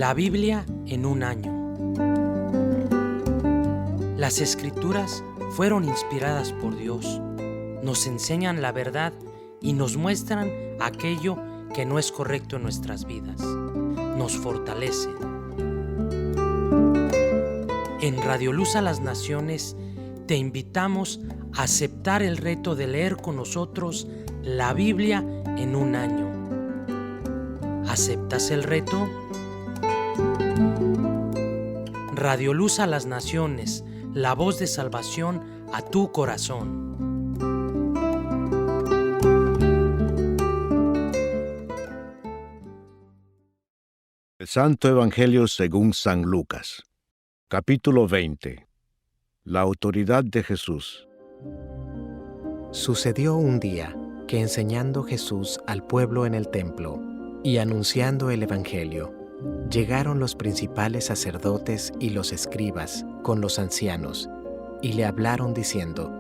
La Biblia en un año. Las Escrituras fueron inspiradas por Dios, nos enseñan la verdad y nos muestran aquello que no es correcto en nuestras vidas, nos fortalecen. En Radio Luz a las Naciones te invitamos a aceptar el reto de leer con nosotros la Biblia en un año. ¿Aceptas el reto? Radio Luz a las Naciones, la voz de salvación a tu corazón. El Santo Evangelio según San Lucas. Capítulo 20. La autoridad de Jesús. Sucedió un día que enseñando Jesús al pueblo en el templo y anunciando el Evangelio, llegaron los principales sacerdotes y los escribas con los ancianos y le hablaron diciendo: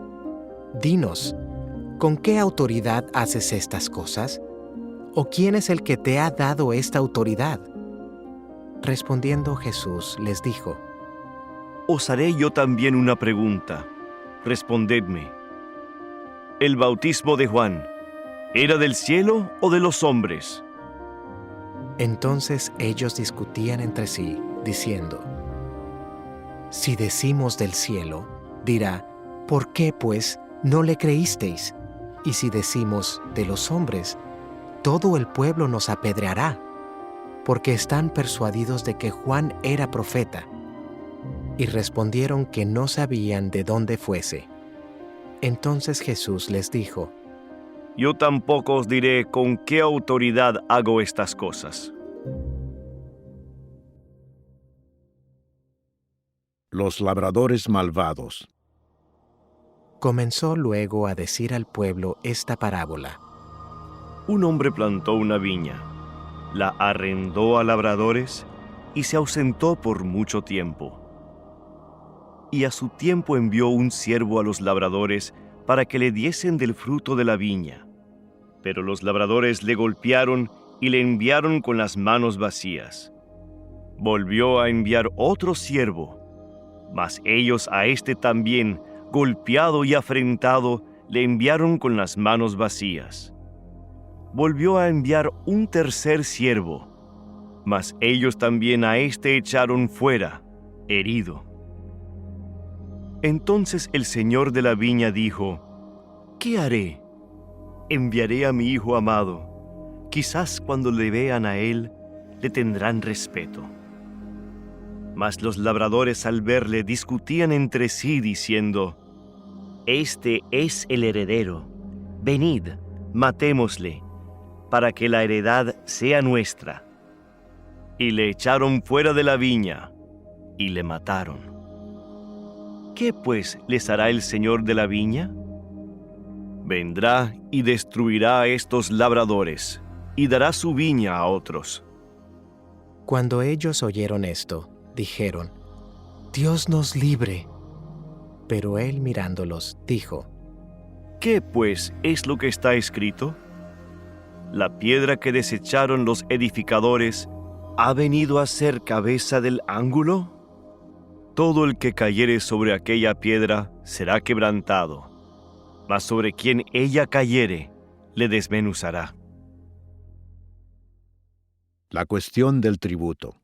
«Dinos, ¿con qué autoridad haces estas cosas? ¿O quién es el que te ha dado esta autoridad?» Respondiendo Jesús les dijo: Os haré yo también una pregunta. Respondedme. ¿El bautismo de Juan era del cielo o de los hombres? Entonces ellos discutían entre sí, diciendo: «Si decimos del cielo, dirá, ¿por qué, pues, no le creísteis? Y si decimos de los hombres, todo el pueblo nos apedreará, porque están persuadidos de que Juan era profeta». Y respondieron que no sabían de dónde fuese. Entonces Jesús les dijo: Yo tampoco os diré con qué autoridad hago estas cosas. Los labradores malvados. Comenzó luego a decir al pueblo esta parábola. Un hombre plantó una viña, la arrendó a labradores y se ausentó por mucho tiempo. Y a su tiempo envió un siervo a los labradores para que le diesen del fruto de la viña. Pero los labradores le golpearon y le enviaron con las manos vacías. Volvió a enviar otro siervo, mas ellos a este también, golpeado y afrentado, le enviaron con las manos vacías. Volvió a enviar un tercer siervo, mas ellos también a este echaron fuera, herido. Entonces el señor de la viña dijo: ¿Qué haré? Enviaré a mi hijo amado. Quizás cuando le vean a él, le tendrán respeto. Mas los labradores al verle discutían entre sí diciendo: Este es el heredero. Venid, matémosle, para que la heredad sea nuestra. Y le echaron fuera de la viña y le mataron. ¿Qué pues les hará el señor de la viña? Vendrá y destruirá a estos labradores, y dará su viña a otros. Cuando ellos oyeron esto, dijeron: «Dios nos libre». Pero él mirándolos, dijo: ¿Qué pues es lo que está escrito? La piedra que desecharon los edificadores ha venido a ser cabeza del ángulo. Todo el que cayere sobre aquella piedra será quebrantado, mas sobre quien ella cayere, le desmenuzará. La cuestión del tributo.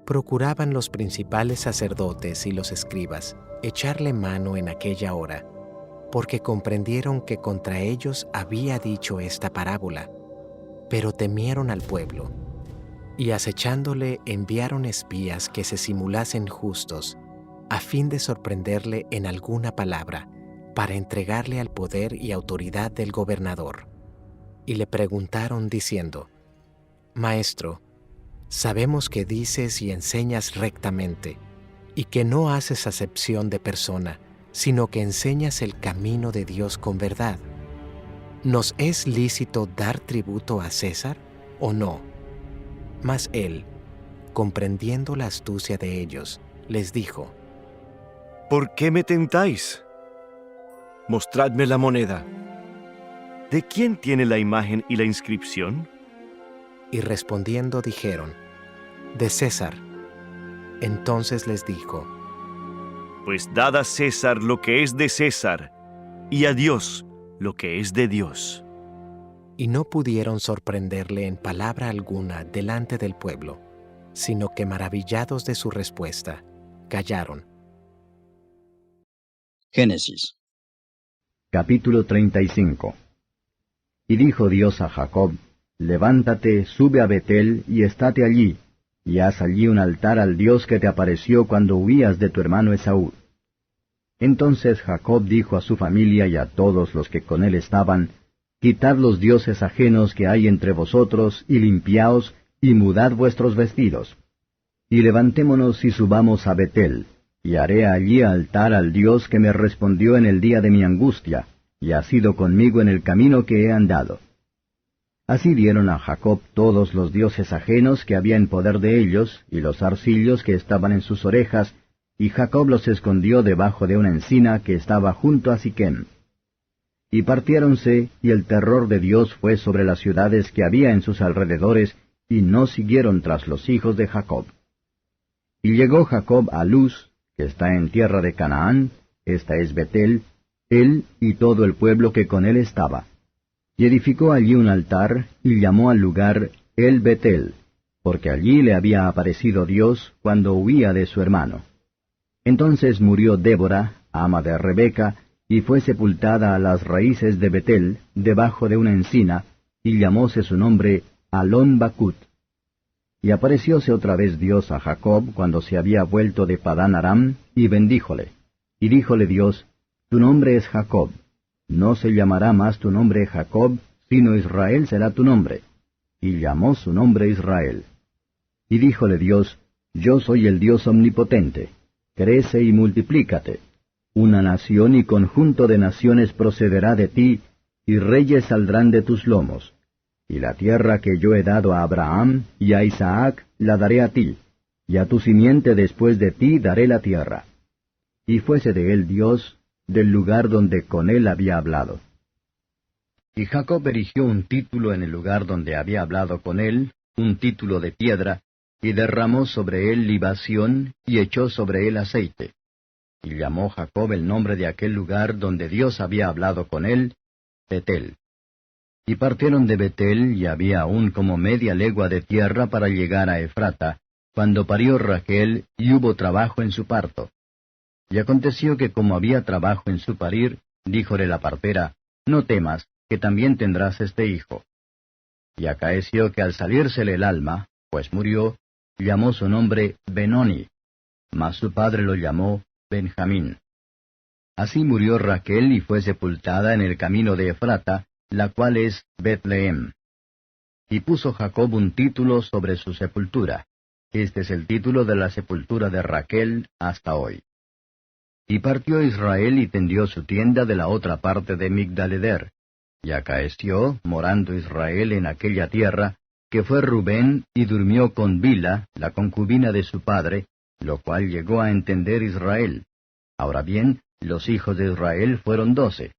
Procuraban los principales sacerdotes y los escribas echarle mano en aquella hora, porque comprendieron que contra ellos había dicho esta parábola, pero temieron al pueblo. Y acechándole enviaron espías que se simulasen justos, a fin de sorprenderle en alguna palabra, para entregarle al poder y autoridad del gobernador. Y le preguntaron diciendo: «Maestro, sabemos que dices y enseñas rectamente, y que no haces acepción de persona, sino que enseñas el camino de Dios con verdad. ¿Nos es lícito dar tributo a César o no?» Mas él, comprendiendo la astucia de ellos, les dijo: ¿Por qué me tentáis? Mostradme la moneda. ¿De quién tiene la imagen y la inscripción? Y respondiendo dijeron: De César. Entonces les dijo: Pues dad a César lo que es de César, y a Dios lo que es de Dios. Y no pudieron sorprenderle en palabra alguna delante del pueblo, sino que maravillados de su respuesta, callaron. Génesis. Capítulo 35. Y dijo Dios a Jacob: Levántate, sube a Betel, y estate allí, y haz allí un altar al Dios que te apareció cuando huías de tu hermano Esaú. Entonces Jacob dijo a su familia y a todos los que con él estaban: Quitad los dioses ajenos que hay entre vosotros, y limpiaos, y mudad vuestros vestidos. Y levantémonos y subamos a Betel, y haré allí altar al Dios que me respondió en el día de mi angustia, y ha sido conmigo en el camino que he andado. Así dieron a Jacob todos los dioses ajenos que había en poder de ellos, y los zarcillos que estaban en sus orejas, y Jacob los escondió debajo de una encina que estaba junto a Siquem. Y partiéronse, y el terror de Dios fue sobre las ciudades que había en sus alrededores, y no siguieron tras los hijos de Jacob. Y llegó Jacob a Luz, que está en tierra de Canaán, esta es Betel, él y todo el pueblo que con él estaba. Y edificó allí un altar, y llamó al lugar El Betel, porque allí le había aparecido Dios cuando huía de su hermano. Entonces murió Débora, ama de Rebeca, y fue sepultada a las raíces de Betel, debajo de una encina, y llamóse su nombre Alon Bacut. Y aparecióse otra vez Dios a Jacob cuando se había vuelto de Padán Aram, y bendíjole. Y díjole Dios: Tu nombre es Jacob. No se llamará más tu nombre Jacob, sino Israel será tu nombre. Y llamó su nombre Israel. Y díjole Dios: Yo soy el Dios omnipotente. Crece y multiplícate. Una nación y conjunto de naciones procederá de ti, y reyes saldrán de tus lomos. Y la tierra que yo he dado a Abraham y a Isaac la daré a ti, y a tu simiente después de ti daré la tierra. Y fuese de él Dios, del lugar donde con él había hablado. Y Jacob erigió un título en el lugar donde había hablado con él, un título de piedra, y derramó sobre él libación, y echó sobre él aceite. Y llamó Jacob el nombre de aquel lugar donde Dios había hablado con él, Betel. Y partieron de Betel, y había aún como media legua de tierra para llegar a Efrata, cuando parió Rachel, y hubo trabajo en su parto. Y aconteció que como había trabajo en su parir, díjole la partera: No temas, que también tendrás este hijo. Y acaeció que al salírsele el alma, pues murió, llamó su nombre Benoni, mas su padre lo llamó Benjamín. Así murió Rachel y fue sepultada en el camino de Efrata, la cual es Betlehem. Y puso Jacob un título sobre su sepultura. Este es el título de la sepultura de Rachel hasta hoy. Y partió Israel y tendió su tienda de la otra parte de Migdal-eder. Y acaeció, morando Israel en aquella tierra, que fue Rubén y durmió con Bila, la concubina de su padre, lo cual llegó a entender Israel. Ahora bien, los hijos de Israel fueron 12.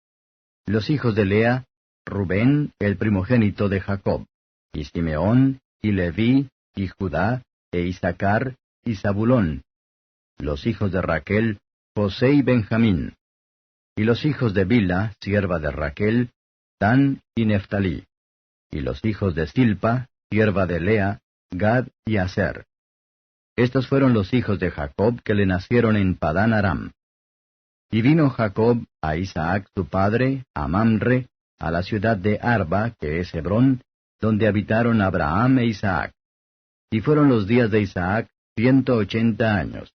Los hijos de Lea: Rubén, el primogénito de Jacob, y Simeón, y Leví, y Judá, e Isaacar, y Zabulón. Los hijos de Rachel: José y Benjamín. Y los hijos de Bila, sierva de Rachel: Dan y Neftalí. Y los hijos de Silpa, sierva de Lea: Gad y Aser. Estos fueron los hijos de Jacob que le nacieron en Padán Aram. Y vino Jacob a Isaac su padre, a Mamre, a la ciudad de Arba, que es Hebrón, donde habitaron Abraham e Isaac. Y fueron los días de Isaac 180 años.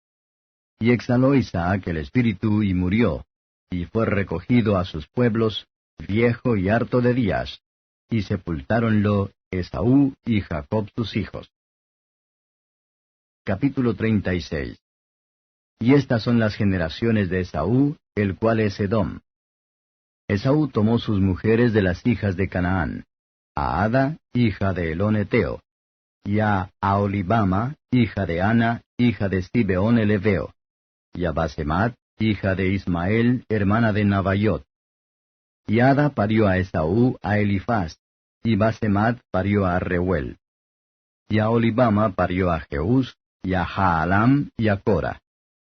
Y exhaló Isaac el espíritu y murió, y fue recogido a sus pueblos, viejo y harto de días, y sepultáronlo Esaú y Jacob sus hijos. Capítulo 36. Y estas son las generaciones de Esaú, el cual es Edom. Esaú tomó sus mujeres de las hijas de Canaán: a Ada, hija de Elón Eteo, y a Aholibama, hija de Ana, hija de Sibeón el Heveo, y a Basemat, hija de Ismael, hermana de Navayot. Y Ada parió a Esaú a Elifaz, y Basemat parió a Reuel. y Aholibama parió a Jeús, y a Jaalam, y a Cora.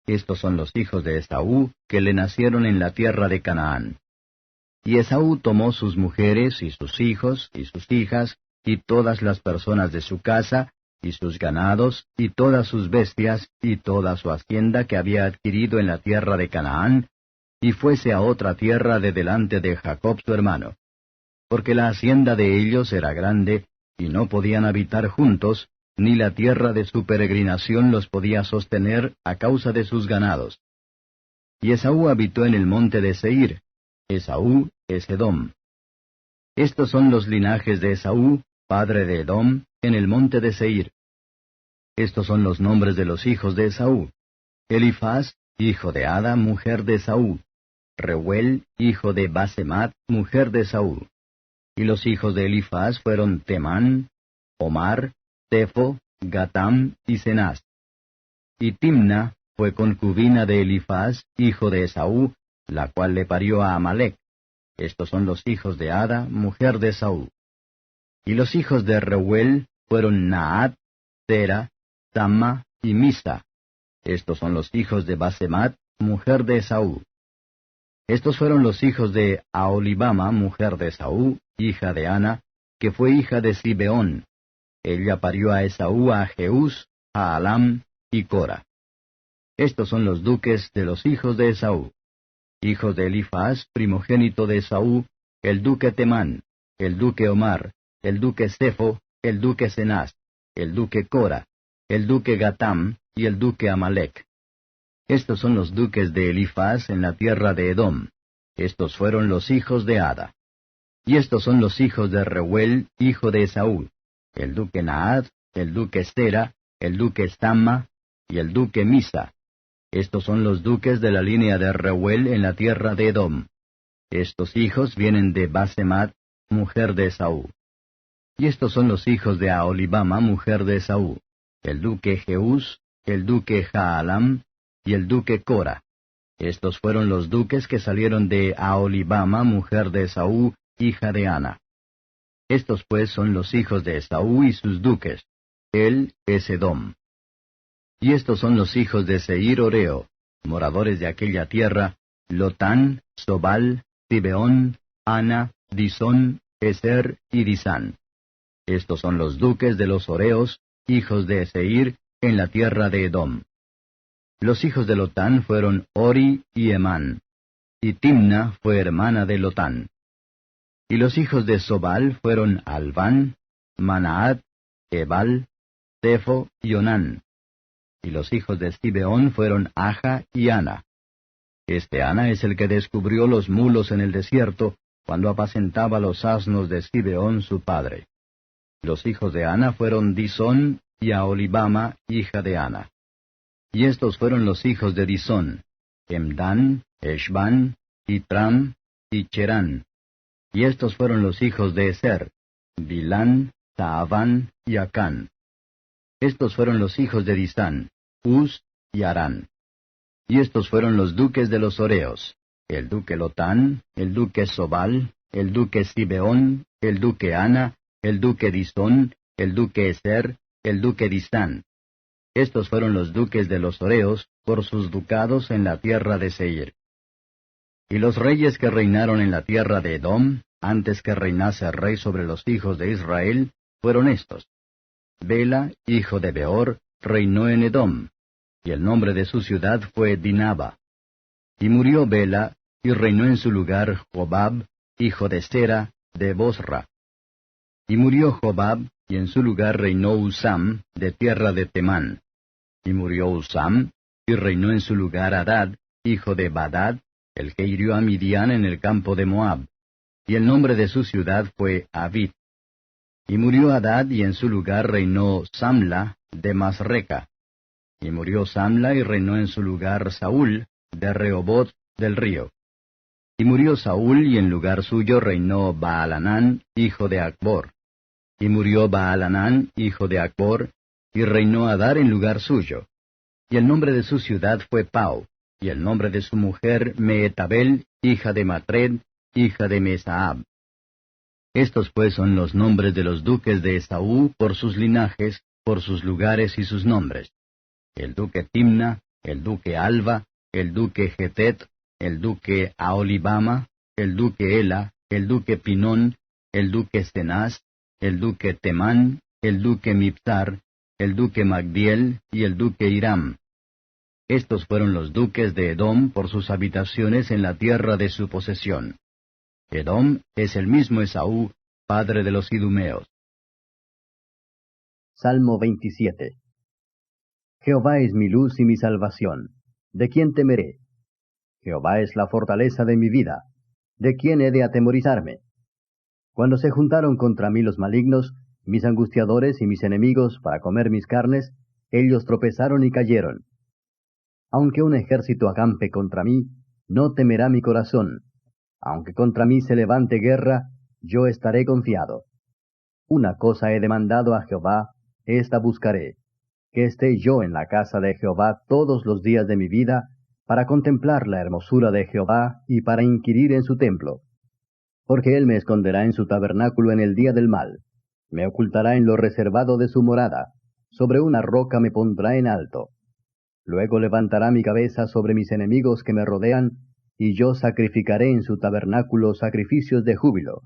Estos son los hijos de Esaú, que le nacieron en la tierra de Canaán. Y Esaú tomó sus mujeres, y sus hijos, y sus hijas, y todas las personas de su casa, y sus ganados, y todas sus bestias, y toda su hacienda que había adquirido en la tierra de Canaán, y fuese a otra tierra de delante de Jacob su hermano. Porque la hacienda de ellos era grande, y no podían habitar juntos, ni la tierra de su peregrinación los podía sostener a causa de sus ganados. Y Esaú habitó en el monte de Seir. Esaú es Edom. Estos son los linajes de Esaú, padre de Edom, en el monte de Seir. Estos son los nombres de los hijos de Esaú: Elifaz, hijo de Ada, mujer de Esaú; Reuel, hijo de Basemat, mujer de Esaú. Y los hijos de Elifaz fueron Temán, Omar, Tefo, Gatam y Cenaz. Y Timna fue concubina de Elifaz, hijo de Esaú, la cual le parió a Amalec. Estos son los hijos de Ada, mujer de Esaú. Y los hijos de Reuel fueron Naat, Tera, Tamma y Misa. Estos son los hijos de Basemat, mujer de Esaú. Estos fueron los hijos de Aholibama, mujer de Esaú, hija de Ana, que fue hija de Zibeón. Ella parió a Esaú a Jeús, a Alam y Cora. Estos son los duques de los hijos de Esaú. Hijos de Elifaz, primogénito de Esaú, el duque Temán, el duque Omar, el duque Sefo, el duque Cenaz, el duque Cora, el duque Gatam y el duque Amalec. Estos son los duques de Elifaz en la tierra de Edom. Estos fueron los hijos de Ada. Y estos son los hijos de Reuel, hijo de Esaú: el duque Naad, el duque Sera, el duque Tamma y el duque Misa. Estos son los duques de la línea de Reuel en la tierra de Edom. Estos hijos vienen de Basemat, mujer de Esaú. Y estos son los hijos de Aholibama, mujer de Esaú: el duque Jeús, el duque Jaalam y el duque Cora. Estos fueron los duques que salieron de Aholibama, mujer de Esaú, hija de Ana. Estos pues son los hijos de Esaú y sus duques. Él es Edom. Y estos son los hijos de Seir Oreo, moradores de aquella tierra: Lotán, Sobal, Zibeón, Ana, Disón, Eser y Disán. Estos son los duques de los Oreos, hijos de Seir, en la tierra de Edom. Los hijos de Lotán fueron Ori y Emán, y Timna fue hermana de Lotán. Y los hijos de Sobal fueron Alván, Manaat, Ebal, Tefo y Onán. Y los hijos de Zibeón fueron Aja y Ana. Este Ana es el que descubrió los mulos en el desierto, cuando apacentaba los asnos de Zibeón su padre. Los hijos de Ana fueron Disón y Aholibama, hija de Ana. Y estos fueron los hijos de Disón: Emdán, Eshban, Itram y Cherán. Y estos fueron los hijos de Eser: Bilán, Taaván y Acán. Estos fueron los hijos de Disán: Uz y Arán. Y estos fueron los duques de los Oreos: el duque Lotán, el duque Sobal, el duque Zibeón, el duque Ana, el duque Disón, el duque Eser, el duque Disán. Estos fueron los duques de los Oreos por sus ducados en la tierra de Seir. Y los reyes que reinaron en la tierra de Edom, antes que reinase el rey sobre los hijos de Israel, fueron estos: Bela, hijo de Beor, reinó en Edom, y el nombre de su ciudad fue Dinaba. Y murió Bela, y reinó en su lugar Jobab, hijo de Sera, de Bosra. Y murió Jobab, y en su lugar reinó Usam, de tierra de Temán. Y murió Usam, y reinó en su lugar Hadad, hijo de Badad, el que hirió a Midian en el campo de Moab. Y el nombre de su ciudad fue Avit. Y murió Hadad, y en su lugar reinó Samla, de Masreca. Y murió Samla, y reinó en su lugar Saúl, de Rehoboth del río. Y murió Saúl, y en lugar suyo reinó Baalanán, hijo de Acbor. Y murió Baalanán, hijo de Acbor, y reinó Hadar en lugar suyo. Y el nombre de su ciudad fue Pau, y el nombre de su mujer Meetabel, hija de Matred, hija de Mesaab. Estos pues son los nombres de los duques de Esaú por sus linajes, por sus lugares y sus nombres: el duque Timna, el duque Alba, el duque Getet, el duque Aholibama, el duque Ela, el duque Pinón, el duque Cenaz, el duque Temán, el duque Mibzar, el duque Magdiel y el duque Hiram. Estos fueron los duques de Edom por sus habitaciones en la tierra de su posesión. Edom es el mismo Esaú, padre de los idumeos. Salmo 27. Jehová es mi luz y mi salvación. ¿De quién temeré? Jehová es la fortaleza de mi vida. ¿De quién he de atemorizarme? Cuando se juntaron contra mí los malignos, mis angustiadores y mis enemigos para comer mis carnes, ellos tropezaron y cayeron. Aunque un ejército acampe contra mí, no temerá mi corazón. Aunque contra mí se levante guerra, yo estaré confiado. Una cosa he demandado a Jehová, esta buscaré: que esté yo en la casa de Jehová todos los días de mi vida, para contemplar la hermosura de Jehová y para inquirir en su templo. Porque él me esconderá en su tabernáculo en el día del mal, me ocultará en lo reservado de su morada, sobre una roca me pondrá en alto. Luego levantará mi cabeza sobre mis enemigos que me rodean, y yo sacrificaré en su tabernáculo sacrificios de júbilo.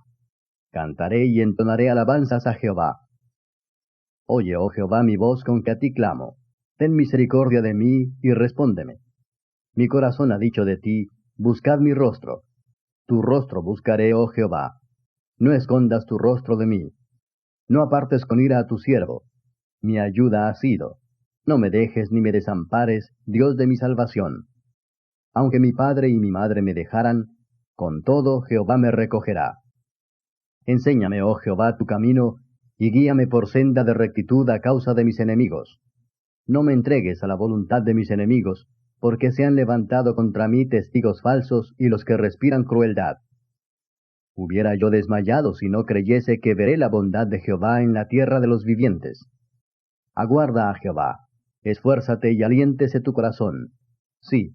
Cantaré y entonaré alabanzas a Jehová. Oye, oh Jehová, mi voz con que a ti clamo. Ten misericordia de mí y respóndeme. Mi corazón ha dicho de ti: buscad mi rostro. Tu rostro buscaré, oh Jehová. No escondas tu rostro de mí. No apartes con ira a tu siervo. Mi ayuda has sido. No me dejes ni me desampares, Dios de mi salvación. Aunque mi padre y mi madre me dejaran, con todo Jehová me recogerá. Enséñame, oh Jehová, tu camino, y guíame por senda de rectitud a causa de mis enemigos. No me entregues a la voluntad de mis enemigos, porque se han levantado contra mí testigos falsos y los que respiran crueldad. Hubiera yo desmayado si no creyese que veré la bondad de Jehová en la tierra de los vivientes. Aguarda a Jehová, esfuérzate y aliéntese tu corazón. Sí,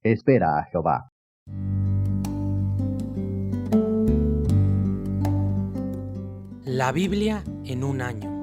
espera a Jehová. La Biblia en un año.